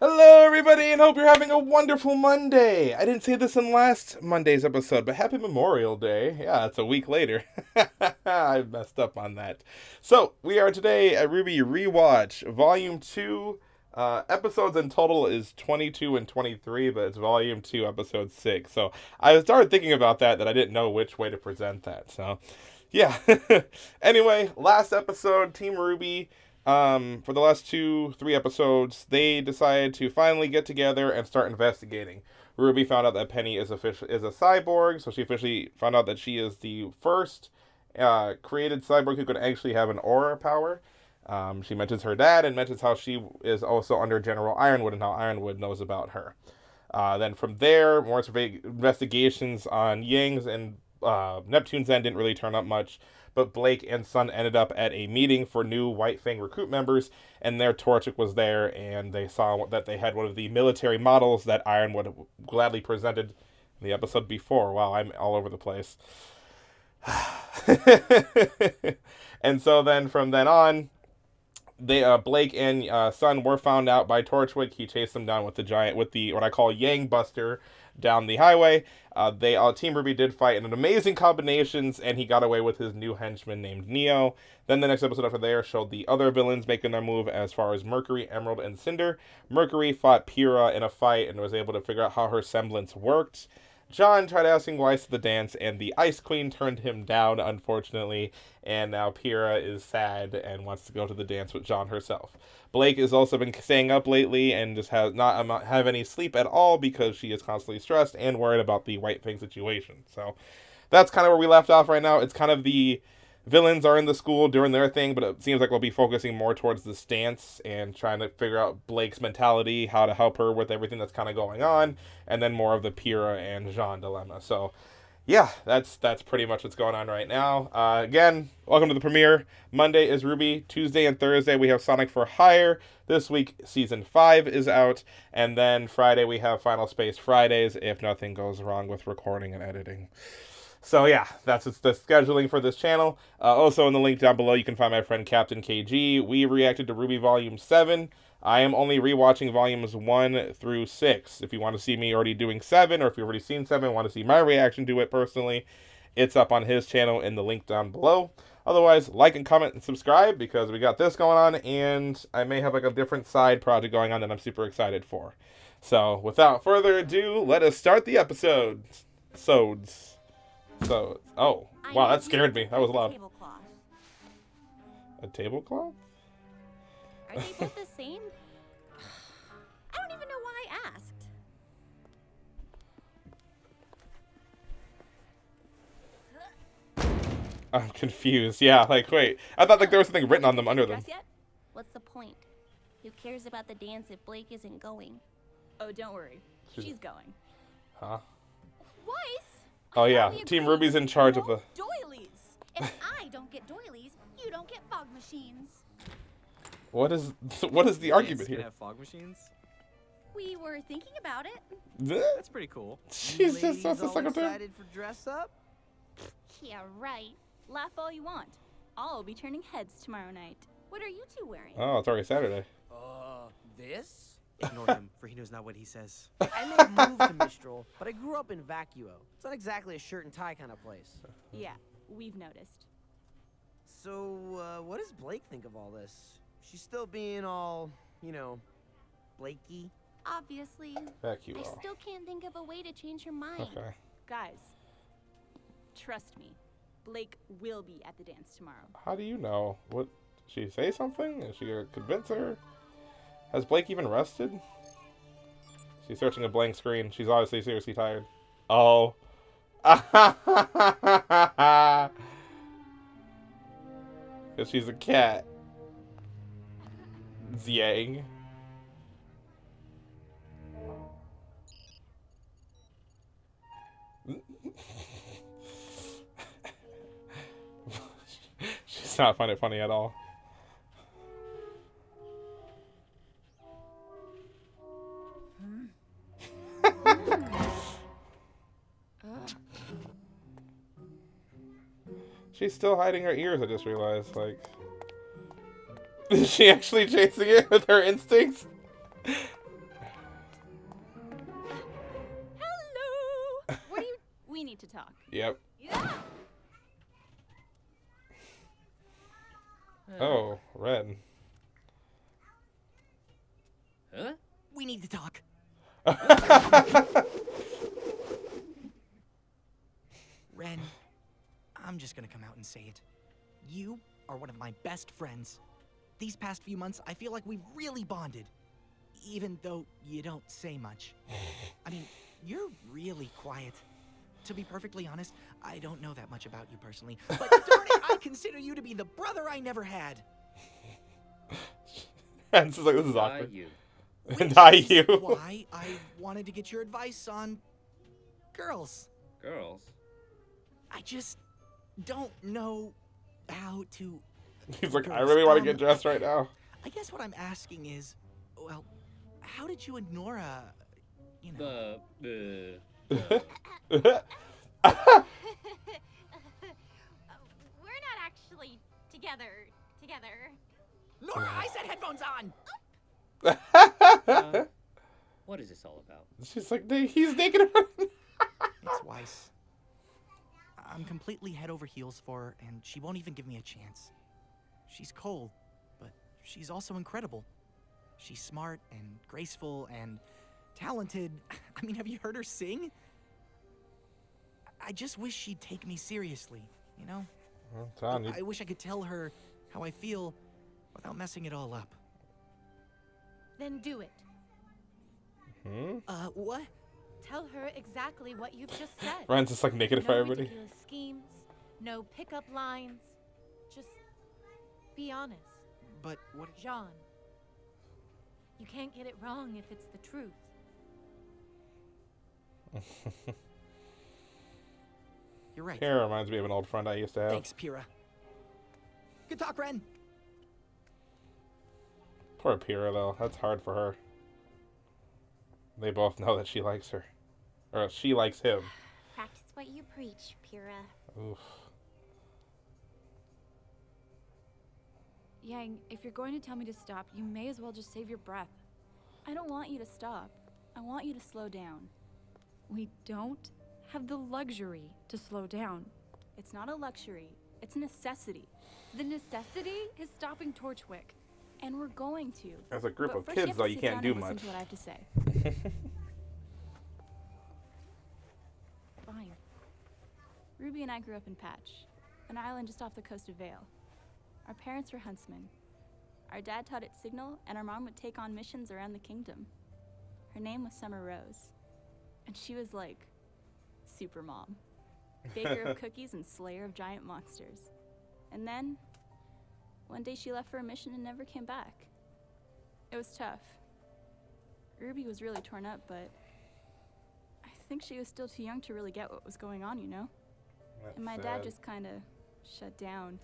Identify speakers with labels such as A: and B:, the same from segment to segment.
A: Hello, everybody, and hope you're having a wonderful Monday. I didn't say this in last Monday's episode, but happy Memorial Day. Yeah, it's a week later. I messed up on that. So, we are today at RWBY Rewatch, Volume 2. Episodes in total is 22 and 23, but it's Volume 2, Episode 6. So, I started thinking about that I didn't know which way to present that. So, yeah. Anyway, last episode, Team RWBY for the last 3 episodes, they decided to finally get together and start investigating. Ruby found out that Penny is a cyborg, so she officially found out that she is the first created cyborg who could actually have an aura power. She mentions her dad and mentions how she is also under General Ironwood and how Ironwood knows about her. Then from there, more investigations on Yang's and Neptune's end didn't really turn up much. But Blake and Sun ended up at a meeting for new White Fang recruit members, and their Torchic was there, and they saw that they had one of the military models that Ironwood gladly presented in the episode before. Wow, I'm all over the place. And so then, from then on, Blake and Sun were found out by Torchwick. He chased them down with the what I call Yang Buster down the highway. Team RWBY did fight in an amazing combinations, and he got away with his new henchman named Neo. Then the next episode after there showed the other villains making their move as far as Mercury, Emerald, and Cinder. Mercury fought Pyrrha in a fight and was able to figure out how her semblance worked. John tried asking Weiss to the dance, and the Ice Queen turned him down, unfortunately, and now Pyrrha is sad and wants to go to the dance with John herself. Blake has also been staying up lately and just has not have any sleep at all because she is constantly stressed and worried about the White Fang situation. So that's kind of where we left off right now. It's kind of the villains are in the school doing their thing, but it seems like we'll be focusing more towards the stance and trying to figure out Blake's mentality, how to help her with everything that's kind of going on, and then more of the Pyrrha and Jean dilemma. So, yeah, that's pretty much what's going on right now. Again, welcome to the premiere. Monday is RWBY. Tuesday and Thursday we have Sonic for Hire. This week, Season 5 is out. And then Friday we have Final Space Fridays if nothing goes wrong with recording and editing. So yeah, that's the scheduling for this channel. Also in the link down below, you can find my friend Captain KG. We reacted to RWBY Volume 7. I am only rewatching Volumes 1 through 6. If you want to see me already doing 7, or if you've already seen 7 and want to see my reaction to it personally, it's up on his channel in the link down below. Otherwise, like and comment and subscribe because we got this going on, and I may have like a different side project going on that I'm super excited for. So without further ado, let us start the episode. So, oh, wow, that scared me. That was loud. A tablecloth?
B: Are they both the same? I don't even know why I asked.
A: I'm confused. Yeah, like, wait. I thought like there was something written on them under them.
B: Yet? What's the point? Who cares about the dance if Blake isn't going?
C: Oh, don't worry. She's going.
A: Huh?
B: Weiss?
A: Oh yeah, Team RWBY's in charge of the...
B: Doilies! If I don't get doilies, you don't get fog machines.
A: What is the argument here?
D: Have fog machines?
B: We were thinking about it.
D: That's pretty cool.
A: She's just so secretary.
E: Excited for dress up?
B: Yeah, right.
C: Laugh all you want. I'll be turning heads tomorrow night.
B: What are you two wearing?
A: Oh, it's already Saturday.
E: This?
D: Ignore him, for he knows not what he says.
E: I may have moved to Mistral, but I grew up in Vacuo. It's not exactly a shirt and tie kind of place.
C: Yeah, we've noticed.
E: So, what does Blake think of all this? She's still being all, you know, Blakey?
B: Obviously.
A: Vacuum.
B: I still can't think of a way to change her mind.
A: Okay.
C: Guys, trust me. Blake will be at the dance tomorrow.
A: How do you know? What? Did she say something? Is she gonna convince her? Has Blake even rested? She's searching a blank screen. She's obviously seriously tired. Oh. Because she's a cat. Zhang. She's not finding it funny at all. She's still hiding her ears, I just realized. Like, is she actually chasing it with her instincts?
C: We need to talk.
A: Yep.
B: Yeah.
A: Oh, red.
F: Huh?
D: We need to talk. Ren, I'm just gonna come out and say it. You are one of my best friends. These past few months, I feel like we've really bonded. Even though you don't say much. I mean, you're really quiet. To be perfectly honest, I don't know that much about you personally, but darn it, I consider you to be the brother I never had.
A: And it's like, this is
F: Why
A: awkward.
F: you?
A: And I
D: Which is
A: you.
D: why I wanted to get your advice on girls.
F: Girls?
D: I just don't know how to.
A: He's like, I
D: girls.
A: really want to get dressed right now.
D: I guess what I'm asking is, well, how did you and Nora, you know?
B: We're not actually together.
D: Nora, I said headphones on.
F: What is this all about?
A: She's like, he's naked.
D: It's Weiss. I'm completely head over heels for her, and she won't even give me a chance. She's cold, but she's also incredible. She's smart and graceful and talented. I mean, have you heard her sing? I just wish she'd take me seriously, you know? I wish I could tell her how I feel without messing it all up.
B: Then do it.
D: What?
B: Tell her exactly what you've just said.
A: Ryan's just like naked for
B: No
A: everybody.
B: ridiculous schemes, no pickup lines. Just be honest.
D: But what?
B: Jean, you can't get it wrong if it's the truth.
D: You're right.
A: Here reminds me of an old friend I used to have.
D: Thanks, Pyrrha. Good talk, Ren.
A: Poor Pyrrha, though. That's hard for her. They both know that she likes her. Or she likes him.
B: Practice what you preach, Pyrrha.
A: Oof.
G: Yang, if you're going to tell me to stop, you may as well just save your breath.
C: I don't want you to stop. I want you to slow down.
G: We don't have the luxury to slow down.
C: It's not a luxury. It's a necessity.
G: The necessity is stopping Torchwick.
C: And we're going to.
A: As a group
C: But
A: of
C: first
A: kids,
C: have
A: though,
C: to
A: you
C: sit
A: can't
C: down
A: do
C: and listen
A: much.
C: to what I have to say. Fine. Ruby and I grew up in Patch, an island just off the coast of Vale. Our parents were huntsmen. Our dad taught at Signal, and our mom would take on missions around the kingdom. Her name was Summer Rose, and she was like super mom, baker of cookies and slayer of giant monsters. And then one day she left for a mission and never came back. It was tough. Ruby was really torn up, but I think she was still too young to really get what was going on, you know?
A: That's
C: And my
A: sad.
C: dad just kind of shut down.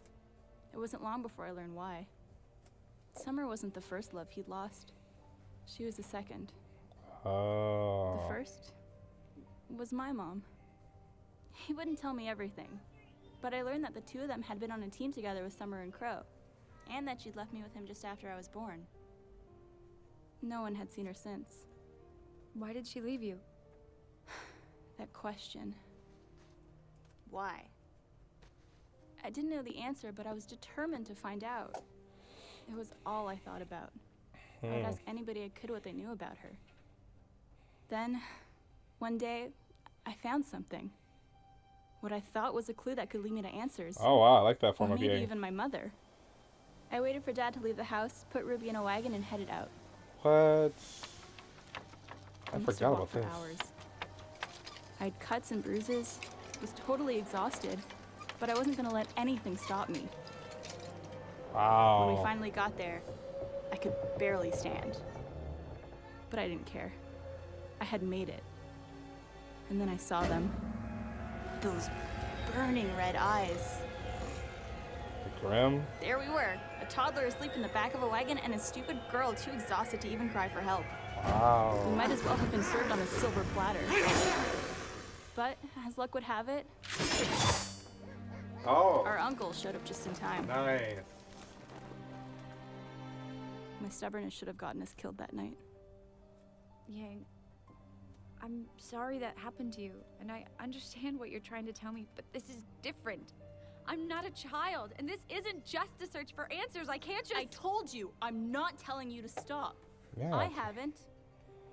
C: It wasn't long before I learned why. Summer wasn't the first love he'd lost. She was the second.
A: Oh.
C: The first was my mom. He wouldn't tell me everything, but I learned that the two of them had been on a team together with Summer and Crow, and that she'd left me with him just after I was born. No one had seen her since.
G: Why did she leave you?
C: That question. Why? I didn't know the answer, but I was determined to find out. It was all I thought about. I would ask anybody I could what they knew about her. Then, one day, I found something. What I thought was a clue that could lead me to answers.
A: Oh, wow. I like that
C: Or
A: form of
C: maybe
A: game.
C: even my mother. I waited for Dad to leave the house, put Ruby in a wagon, and headed out.
A: What? I
C: must have
A: forgot about
C: walked for
A: this.
C: hours. I had cuts and bruises, was totally exhausted, but I wasn't gonna let anything stop me. When we
A: Wow.
C: finally got there, I could barely stand. But I didn't care. I had made it. And then I saw them. Those burning red eyes.
A: Grim.
C: There we were, a toddler asleep in the back of a wagon and a stupid girl too exhausted to even cry for help. We
A: Wow.
C: might as well have been served on a silver platter. But, as luck would have it,
A: Oh.
C: our uncle showed up just in time.
A: Nice.
C: My stubbornness should have gotten us killed that night.
G: Yang, I'm sorry that happened to you, and I understand what you're trying to tell me, but this is different. I'm not a child, and this isn't just a search for answers. I can't just—
C: I told you, I'm not telling you to stop.
A: Yeah.
C: I haven't.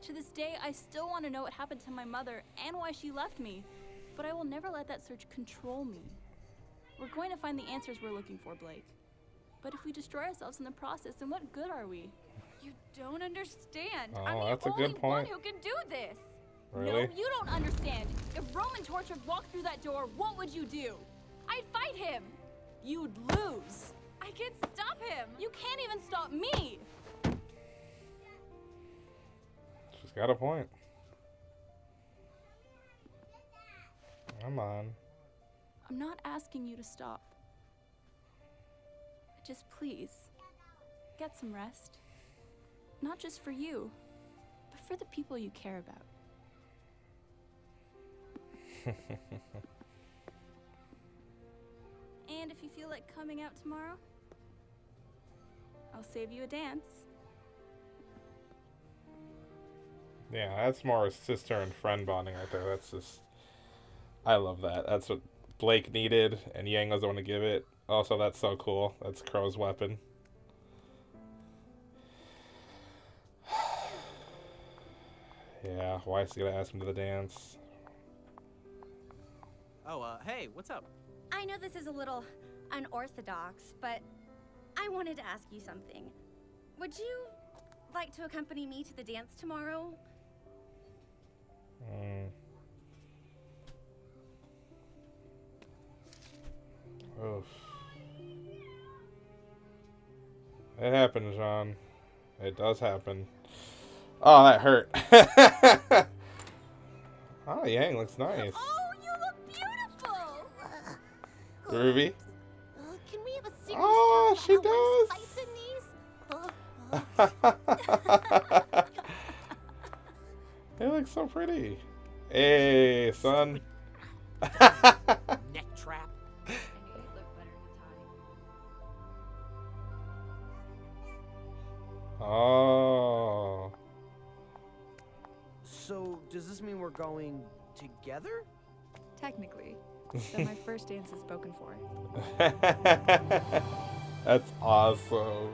C: To this day, I still want to know what happened to my mother and why she left me. But I will never let that search control me. We're going to find the answers we're looking for, Blake. But if we destroy ourselves in the process, then what good are we?
G: You don't understand.
A: Oh,
G: I'm the
A: that's a
G: only
A: good
G: one
A: point.
G: who can do this.
A: Really?
C: No, you don't understand. If Roman Torchwood walked through that door, what would you do?
G: I'd fight him.
C: You'd lose.
G: I can't stop him.
C: You can't even stop me.
A: She's got a point. Come on.
C: I'm not asking you to stop. Just please, get some rest. Not just for you, but for the people you care about. And if you feel like coming out tomorrow, I'll save you a dance.
A: Yeah, that's more sister and friend bonding right there. That's just... I love that. That's what Blake needed, and Yang was the one to give it. Also, that's so cool. That's Crow's weapon. Yeah, Weiss gonna ask him to the dance.
D: Oh, hey, what's up?
B: I know this is a little unorthodox, but I wanted to ask you something. Would you like to accompany me to the dance tomorrow?
A: Oof. It happens, John. It does happen. Oh, that hurt. Oh, Yang looks nice.
B: Oh, you look beautiful!
A: Ruby?
B: Can we have a serious
A: Oh,
B: talk
A: she
B: about how Weiss fights in these?
A: They look so pretty. Hey, son.
D: Neck trap.
G: I knew you'd look better in a tie.
A: Oh.
E: So, does this mean we're going together?
G: Technically, though my first dance is spoken for.
A: That's awesome.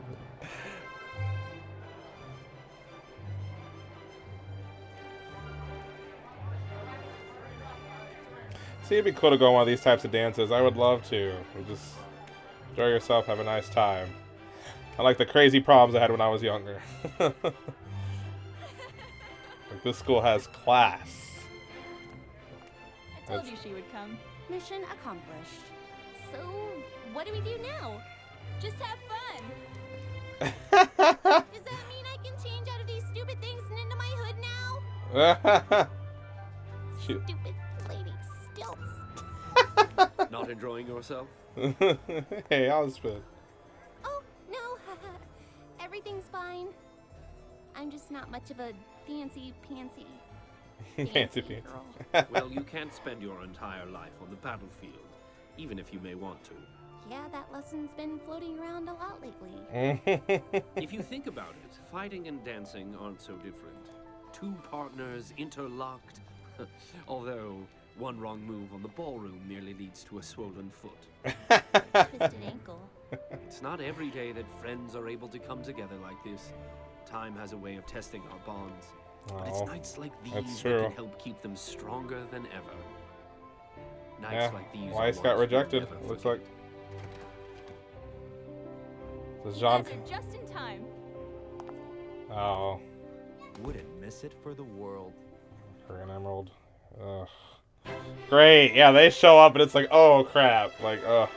A: See, it'd be cool to go on one of these types of dances. I would love to. You just enjoy yourself, have a nice time. I like the crazy problems I had when I was younger. Like, this school has class.
C: I told you she would come.
B: Mission accomplished. So, what do we do now?
C: Just have fun.
B: Does that mean I can change out of these stupid things and into my hood now?
A: Shoot.
B: Stupid lady stilts.
F: Not enjoying yourself?
A: Hey, Osmond.
B: Oh, no. Everything's fine. I'm just not much of a fancy-pantsy
A: Fancy pants.
B: girl.
F: Well, you can't spend your entire life on the battlefield, even if you may want to.
B: Yeah, that lesson's been floating around a lot lately.
F: If you think about it, fighting and dancing aren't so different. Two partners interlocked, although one wrong move on the ballroom merely leads to a swollen foot.
B: Twisted ankle.
F: It's not every day that friends are able to come together like this. Time has a way of testing our bonds. But it's
A: Oh,
F: nights like these
A: that's
F: that
A: true.
F: can help keep them stronger than ever. Nights
A: Yeah,
F: like these are
A: Weiss
F: ones
A: got
F: we'll
A: rejected.
F: never
A: Looks
F: forget.
A: like. Does John?
C: You guys are just in time.
A: Oh,
H: Wouldn't miss it for the world.
A: for an emerald. Ugh. Great. Yeah, they show up and it's like, oh crap. Like, ugh.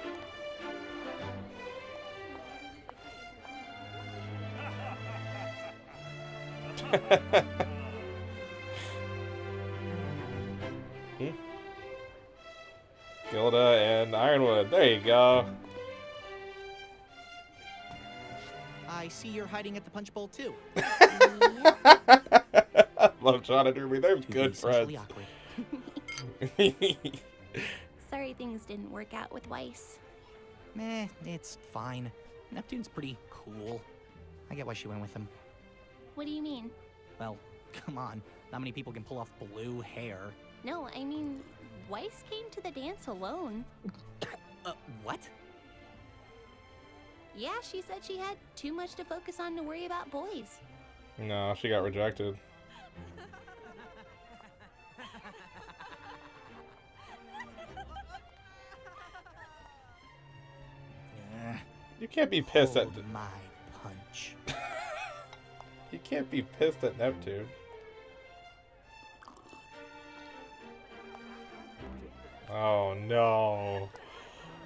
A: Gilda and Ironwood. There you go.
D: I see you're hiding at the punch bowl too.
A: Love John and Ruby. They're
D: To be
A: good
D: socially
A: friends.
D: awkward.
B: Sorry things didn't work out with Weiss.
D: Meh, it's fine. Neptune's pretty cool. I get why she went with him.
B: What do you mean?
D: Well, Come on, not many people can pull off blue hair.
B: No, I mean, Weiss came to the dance alone.
D: What?
B: Yeah, she said she had too much to focus on to worry about boys.
A: No, she got rejected. You can't be pissed at...
D: Hold my punch.
A: You can't be pissed at Neptune. Oh, no.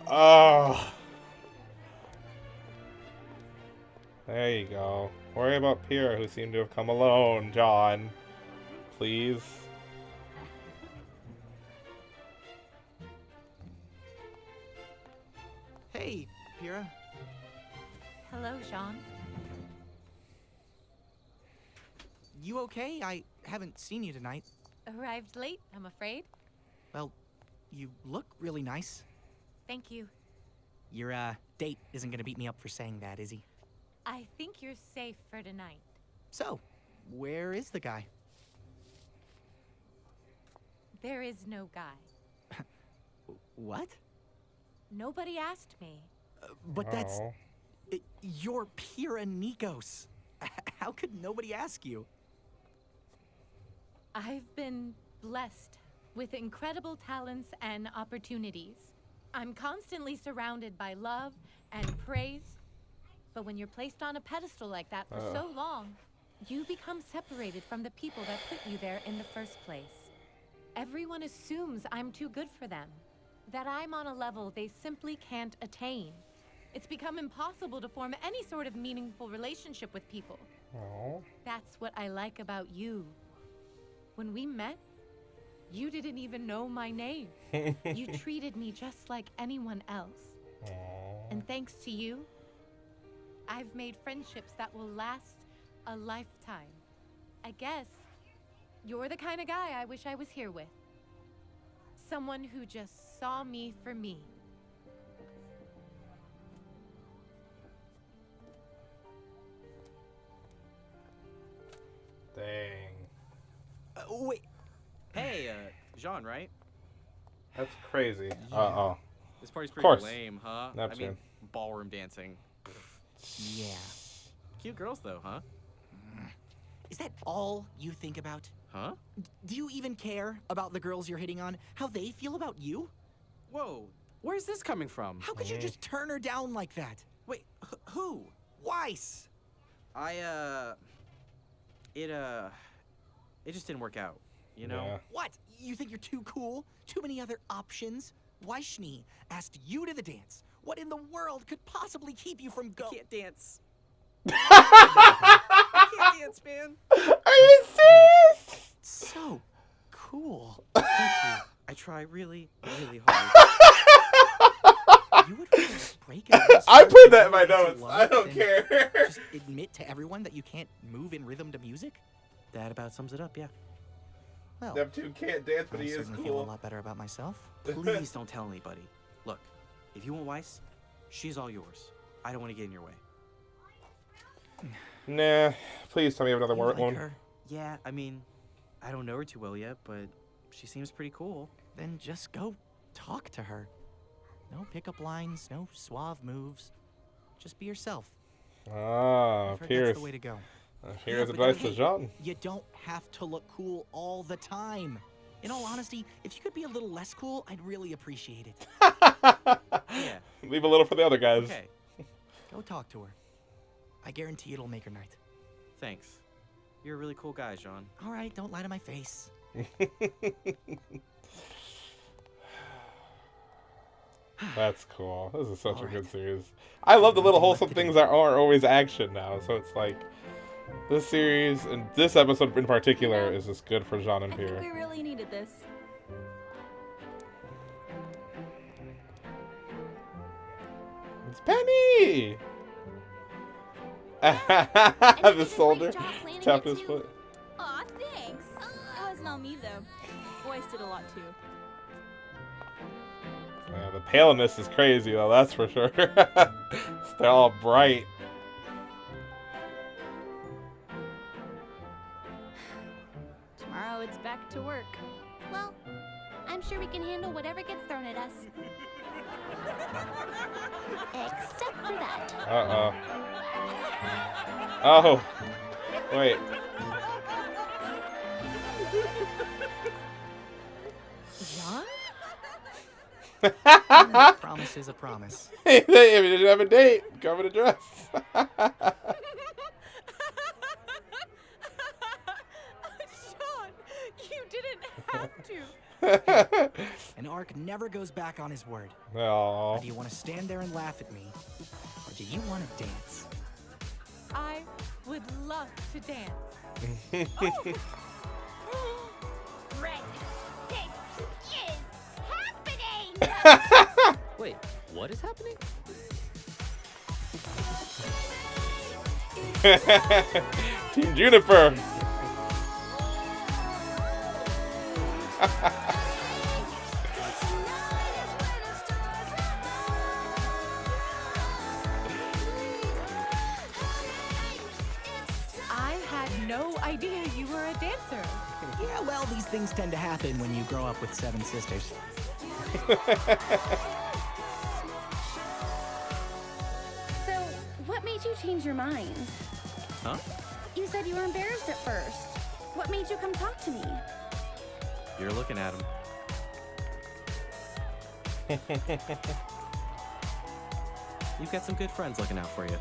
A: Oh. There you go. Worry about Pyrrha, who seemed to have come alone, John. Please.
D: Hey, Pyrrha.
I: Hello, Jean.
D: You okay? I haven't seen you tonight.
I: Arrived late, I'm afraid.
D: Well, you look really nice.
I: Thank you.
D: Your, date isn't gonna beat me up for saying that, is he?
I: I think you're safe for tonight.
D: So, where is the guy?
I: There is no guy.
D: What?
I: Nobody asked me.
D: But that's...
A: Oh.
D: You're Pyrrha Nikos. How could nobody ask you?
I: I've been blessed with incredible talents and opportunities. I'm constantly surrounded by love and praise. But when you're placed on a pedestal like that for so long, you become separated from the people that put you there in the first place. Everyone assumes I'm too good for them, that I'm on a level they simply can't attain. It's become impossible to form any sort of meaningful relationship with people.
A: Oh.
I: That's what I like about you. When we met, you didn't even know my name. You treated me just like anyone else.
A: Oh.
I: And thanks to you, I've made friendships that will last a lifetime. I guess you're the kind of guy I wish I was here with. Someone who just saw me for me.
A: Dang.
D: Wait.
J: Hey, Jean, right?
A: That's crazy.
D: Yeah.
A: Uh-oh.
J: This party's
A: Of course.
J: pretty lame, huh? I
A: Neptune.
J: mean, ballroom dancing.
D: Yeah.
J: Cute girls, though, huh?
D: Is that all you think about?
J: Huh?
D: Do you even care about the girls you're hitting on? How they feel about you?
J: Whoa, where's this coming from?
D: How could you just turn her down like that?
J: Wait, who?
D: Weiss!
J: It just didn't work out, you know?
A: Yeah.
D: What? You think you're too cool? Too many other options? Weishney asked you to the dance. What in the world could possibly keep you from
J: I
D: going?
J: can't dance. I can't dance, man.
A: Are you serious?
D: So cool.
J: Thank you. I try really, really hard.
D: You would rather break a dance
A: I put that in my
D: you
A: notes.
D: love
A: I don't
D: than
A: care.
D: Just admit to everyone that you can't move in rhythm to music?
J: That about sums it up, yeah.
D: Well,
A: Neptune can't dance, but
D: I
A: he is
D: certainly feel a
A: cool.
D: lot better about myself.
J: Please don't tell anybody. Look, if you want Weiss, she's all yours. I don't want to get in your way.
A: Nah, please tell me you have another
D: You like
A: one.
D: her?
J: Yeah, I mean, I don't know her too well yet, but she seems pretty cool.
D: Then just go talk to her. No pickup lines, no suave moves. Just be yourself.
A: Ah,
D: I've heard
A: Pierce.
D: that's the way to go.
A: Here's
D: Yeah, but
A: advice
D: hey,
A: to Jean.
D: You don't have to look cool all the time. In all honesty, if you could be a little less cool, I'd really appreciate it.
J: Yeah.
A: Leave a little for the other guys.
J: Okay,
D: Go talk to her. I guarantee it'll make her night.
J: thanks. You're a really cool guy, Jean.
D: All right, don't lie to my face.
A: That's cool. This is such a
D: Alright.
A: good series. I love the little
D: Nothing left
A: wholesome
D: to
A: things
D: do.
A: that aren't always action now. So it's like this series and this episode in particular is just good for Jean and
C: I think
A: Pierre.
C: we really needed this.
A: It's Penny.
B: And you
A: The
B: did a
A: soldier
B: great job planning
A: tapped
B: it,
A: his
B: too.
A: foot.
C: Aw, thanks. It wasn't all me, though. Boys did a lot, too.
A: Yeah, the paleness is crazy though, that's for sure. They're all bright.
C: tomorrow it's back to work.
B: Well, I'm sure we can handle whatever gets thrown at us. Except for that.
A: Uh-oh. Oh. Wait.
D: John? Promise is a promise.
A: Hey, if you didn't have a date, come in a dress.
C: Sean, you didn't have to.
D: An Ark never goes back on his word.
A: Oh.
D: Now, do you want to stand there and laugh at me? Or do you want to dance?
I: I would love to dance.
B: Red, this is happening!
K: Wait, what is happening?
A: Team Juniper.
I: I had no idea you were a dancer.
D: Yeah, well, these things tend to happen when you grow up with 7 sisters.
B: So, what made you change your mind?
J: Huh?
B: You said you were embarrassed at first. What made you come talk to me?
J: You're looking at him. You've got some good friends looking out for you.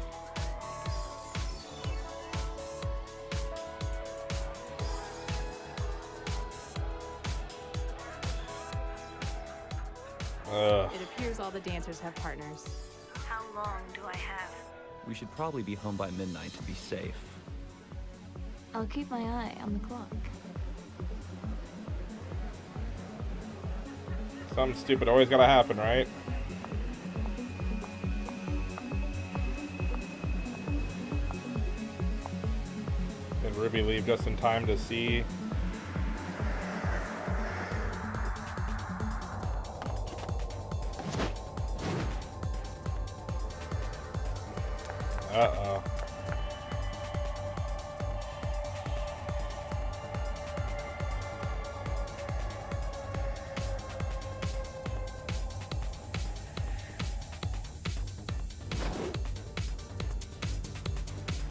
L: It appears all the dancers have partners.
M: How long do I have?
H: We should probably be home by midnight to be safe.
C: I'll keep my eye on the clock.
A: Something stupid always gotta happen, right? Did Ruby leave just in time to see? Uh-oh.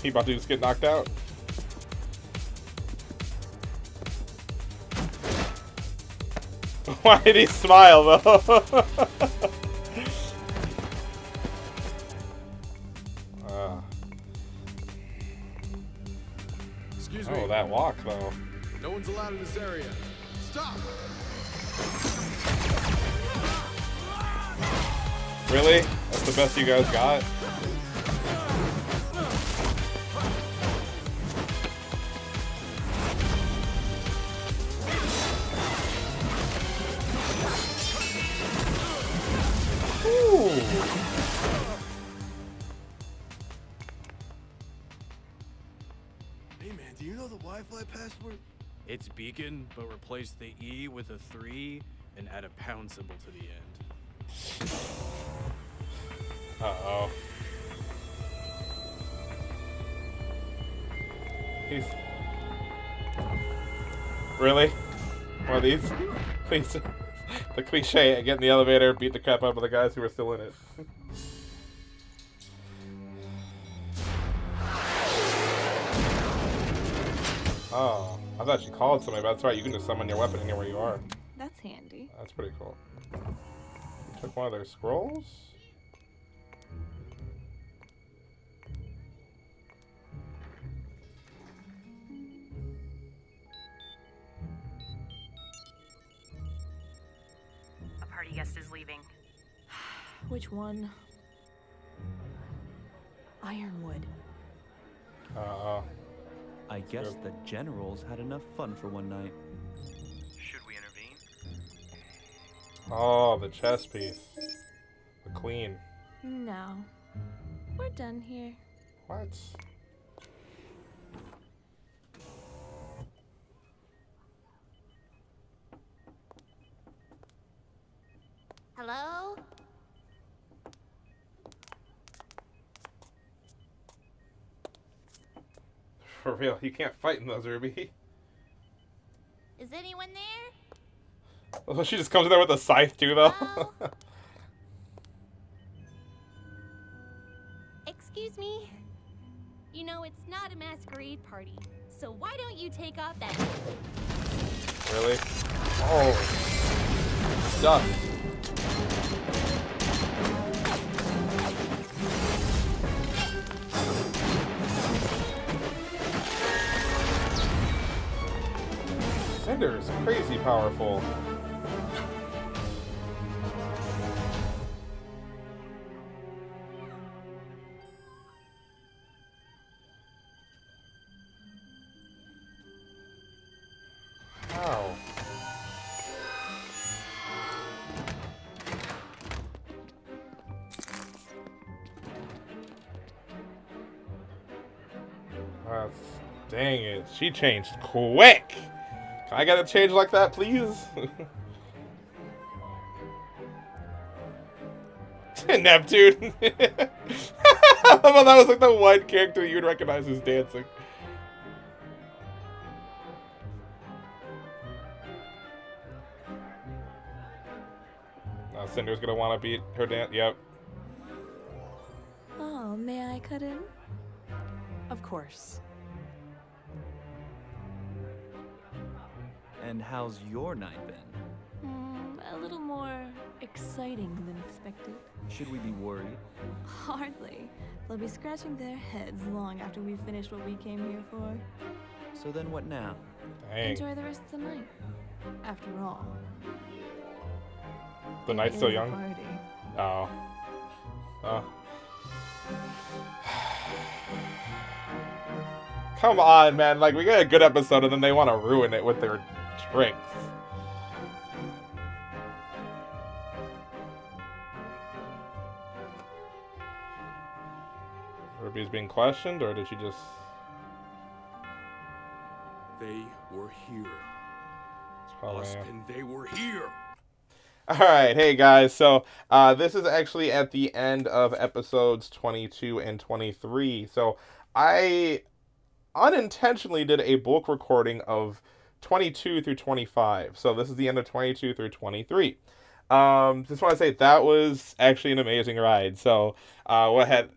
A: He about to just get knocked out. Why did he smile though?
N: Excuse
A: Oh,
N: me.
A: that walk though.
N: No one's allowed in this area. Stop!
A: Really? That's the best you guys got?
N: Hey man, do you know the Wi-Fi password?
O: It's beacon, but replace the E with a 3 and add a pound symbol to the end.
A: Uh-oh. He's... Really? One of these? Please. The cliche, get in the elevator, beat the crap out of the guys who are still in it. Oh, I thought you called somebody, but that's right, you can just summon your weapon anywhere you are.
C: That's handy.
A: That's pretty cool. You took one of their scrolls?
M: A party guest is leaving.
L: Which one? Ironwood.
A: Uh-oh.
H: I guess the generals had enough fun for one night.
K: Should we intervene?
A: Oh, the chess piece. The queen.
C: No. We're done here.
A: What?
B: Hello?
A: For real, you can't fight in those, Ruby.
P: Is anyone there?
A: Oh, she just comes in there with a scythe too, though.
P: Excuse me. You know, it's not a masquerade party, so why don't you take off that...
A: Really? Oh. Dust. Cinder is crazy powerful. Wow. Dang it. She changed quick. Can I get a change like that, please? Neptune. Well, that was like the one character you would recognize who's dancing. Now Cinder's gonna want to beat her dance. Yep.
L: Oh, may I cut in? Of course.
H: And how's your night been?
L: A little more exciting than expected.
H: Should we be worried?
L: Hardly. They'll be scratching their heads long after we've finished what we came here for.
H: So then what now?
A: Dang.
L: Enjoy the rest of the night. After all.
A: The night's so young?
L: Party.
A: Oh. Oh. Come on, man. Like, we got a good episode and then they want to ruin it with their tricks. RWBY's being questioned, or did she just...
N: They were here.
A: Oh,
N: Austin, they were here.
A: Alright, hey guys, so this is actually at the end of episodes 22 and 23. So I unintentionally did a bulk recording of 22 through 25. So this is the end of 22 through 23. Just want to say that was actually an amazing ride. So what had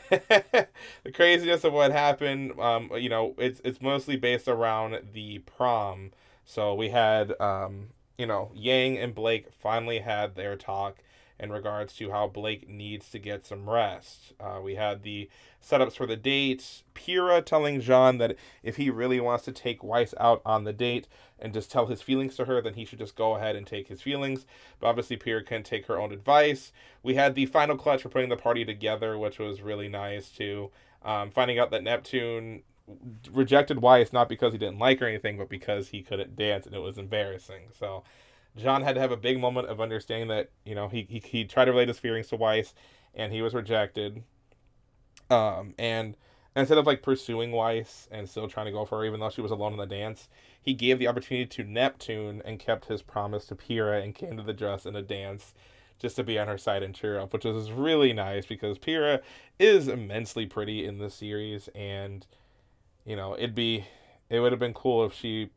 A: the craziness of what happened, you know, it's mostly based around the prom. So we had you know, Yang and Blake finally had their talk in regards to how Blake needs to get some rest. We had the setups for the date. Pyrrha telling John that if he really wants to take Weiss out on the date and just tell his feelings to her, then he should just go ahead and take his feelings. But obviously Pyrrha couldn't take her own advice. We had the final clutch for putting the party together, which was really nice too. Finding out that Neptune rejected Weiss not because he didn't like her or anything, but because he couldn't dance and it was embarrassing. So John had to have a big moment of understanding that, you know, he tried to relate his feelings to Weiss and he was rejected. And instead of like pursuing Weiss and still trying to go for her even though she was alone in the dance, he gave the opportunity to Neptune and kept his promise to Pyrrha and came to the dress and the dance just to be on her side and cheer up, which is really nice because Pyrrha is immensely pretty in this series. And you know, it would have been cool if she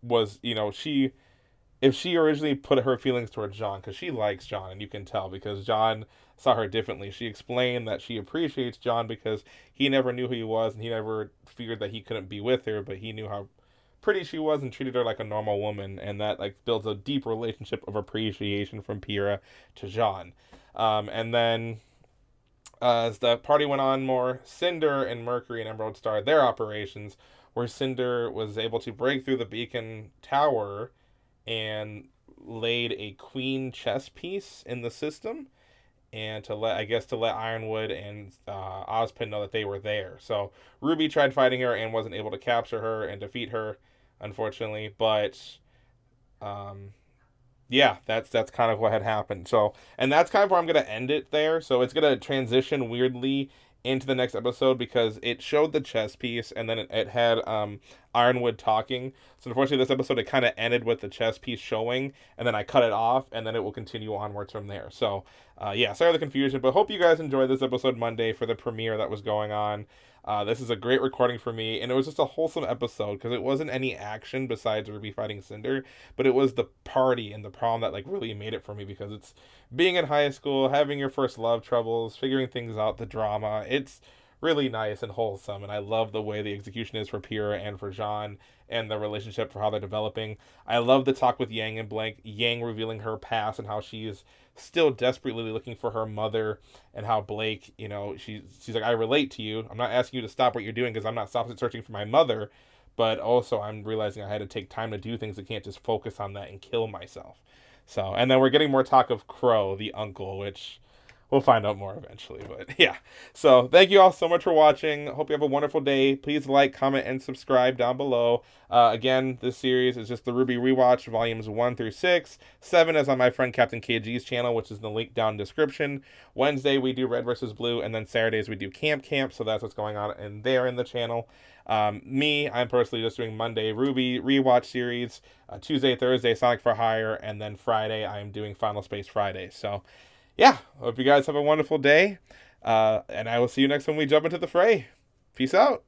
A: was, you know, if she originally put her feelings towards John, because she likes John, and you can tell because John saw her differently. She explained that she appreciates John because he never knew who he was, and he never feared that he couldn't be with her, but he knew how pretty she was and treated her like a normal woman, and that like builds a deep relationship of appreciation from Pyrrha to John. And then as the party went on more, Cinder and Mercury and Emerald started their operations, where Cinder was able to break through the beacon tower and laid a queen chess piece in the system, and to let Ironwood and Ozpin know that they were there. So RWBY tried fighting her and wasn't able to capture her and defeat her, unfortunately. But yeah, that's kind of what had happened. So, and that's kind of where I'm going to end it there. So it's going to transition weirdly into the next episode because it showed the chess piece and then it had Ironwood talking. So unfortunately this episode, it kind of ended with the chess piece showing and then I cut it off and then it will continue onwards from there. So yeah, sorry for the confusion, but hope you guys enjoyed this episode Monday for the premiere that was going on. This is a great recording for me, and it was just a wholesome episode because it wasn't any action besides Ruby fighting Cinder, but it was the party and the prom that like really made it for me, because it's being in high school, having your first love troubles, figuring things out, the drama. It's really nice and wholesome, and I love the way the execution is for Pyrrha and for Jean, and the relationship for how they're developing. I love the talk with Yang and Blank, Yang revealing her past and how she's still desperately looking for her mother, and how Blake, you know, she's like, I relate to you. I'm not asking you to stop what you're doing because I'm not stopping searching for my mother, but also I'm realizing I had to take time to do things. I can't just focus on that and kill myself. So, and then we're getting more talk of Crow, the uncle, which we'll find out more eventually, but yeah. So thank you all so much for watching. Hope you have a wonderful day. Please like, comment, and subscribe down below. Again, this series is just the RWBY Rewatch, volumes 1 through 6. 7 is on my friend Captain KG's channel, which is in the link down in the description. Wednesday, we do Red vs. Blue, and then Saturdays, we do Camp, so that's what's going on in there in the channel. I'm personally just doing Monday RWBY Rewatch series, Tuesday, Thursday, Sonic for Hire, and then Friday, I'm doing Final Space Friday. So, yeah, hope you guys have a wonderful day, and I will see you next time we jump into the fray. Peace out.